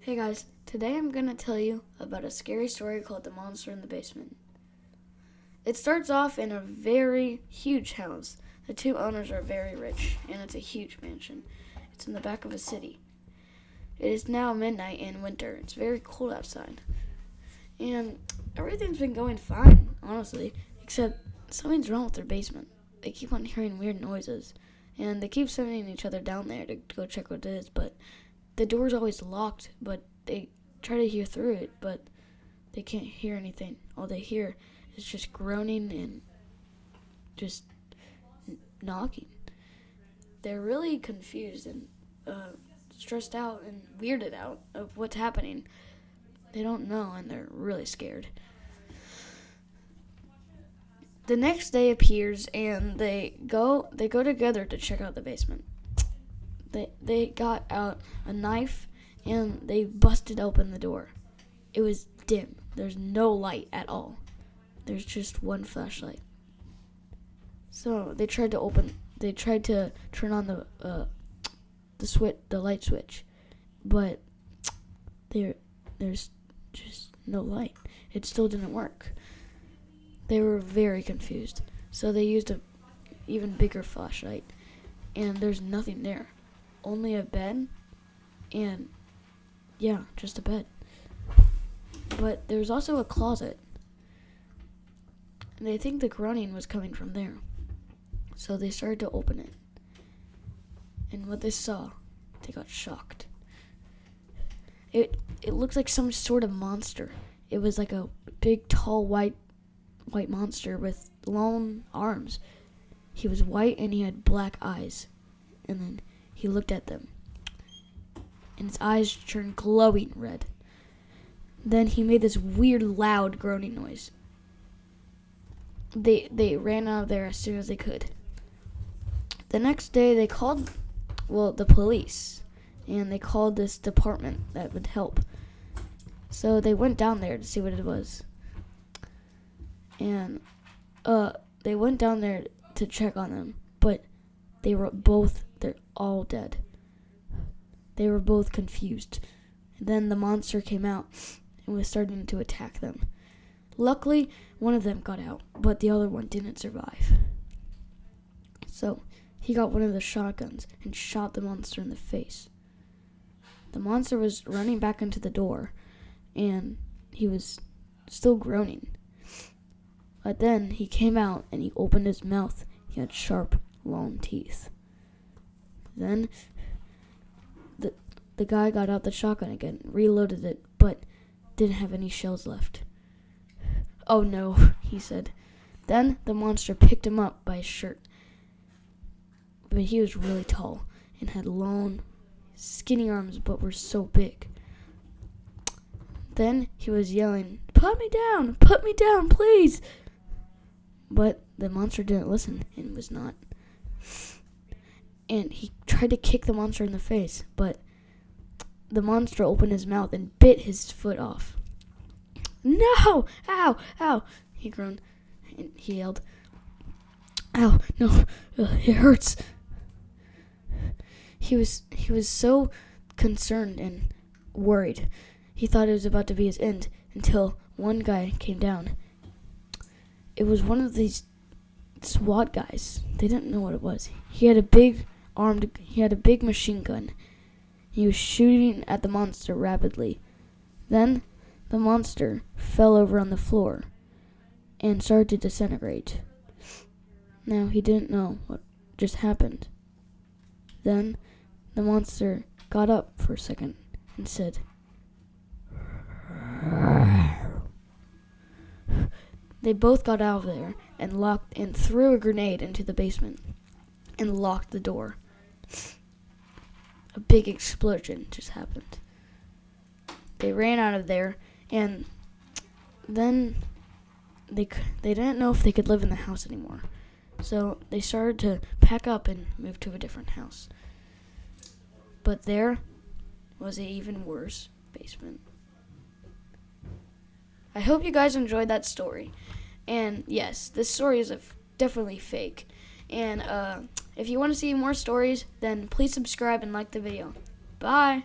Hey guys, today I'm going to tell you about a scary story called The Monster in the Basement. It starts off in a very huge house. The two owners are very rich, and it's a huge mansion. It's in the back of a city. It is now midnight in winter. It's very cold outside. And everything's been going fine, honestly, except something's wrong with their basement. They keep on hearing weird noises, and they keep sending each other down there to go check what it is, but the door's always locked, but they try to hear through it, but they can't hear anything. All they hear is just groaning and just knocking. They're really confused and stressed out and weirded out of what's happening. They don't know, and they're really scared. The next day appears, and they go together to check out the basement. They got out a knife and they busted open the door. It was dim. There's no light at all. There's just one flashlight. So they tried to turn on the light switch, but there's just no light. It still didn't work. They were very confused. So they used a even bigger flashlight, and there's nothing there. Only a bed, and just a bed. But there's also a closet, and they think the groaning was coming from there. So they started to open it, and what they saw, they got shocked. It looked like some sort of monster. It was like a big, tall, white monster with long arms. He was white and he had black eyes, and then he looked at them, and his eyes turned glowing red. Then he made this weird, loud groaning noise. They ran out of there as soon as they could. The next day, they called, the police, and they called this department that would help. So they went down there to see what it was. And they went down there to check on them, but they're all dead. They were both confused. And then the monster came out and was starting to attack them. Luckily, one of them got out, but the other one didn't survive. So he got one of the shotguns and shot the monster in the face. The monster was running back into the door, and he was still groaning. But then he came out and he opened his mouth. He had sharp, long teeth. Then the guy got out the shotgun again, reloaded it, but didn't have any shells left. "Oh no," he said. Then the monster picked him up by his shirt. But he was really tall and had long, skinny arms, but were so big. Then he was yelling, put me down, please." But the monster didn't listen and was not. And he tried to kick the monster in the face, but the monster opened his mouth and bit his foot off. "No! Ow! Ow!" he groaned, and he yelled, "Ow! No! It hurts!" He was so concerned and worried. He thought it was about to be his end until one guy came down. It was one of these SWAT guys. They didn't know what it was. He had a big machine gun. He was shooting at the monster rapidly. Then the monster fell over on the floor and started to disintegrate. Now he didn't know what just happened. Then the monster got up for a second and said, They both got out of there and threw a grenade into the basement and locked the door. A big explosion just happened. They ran out of there, and then they didn't know if they could live in the house anymore. So they started to pack up and move to a different house. But there was an even worse basement. I hope you guys enjoyed that story. And yes, this story is definitely fake. And if you want to see more stories, then please subscribe and like the video. Bye!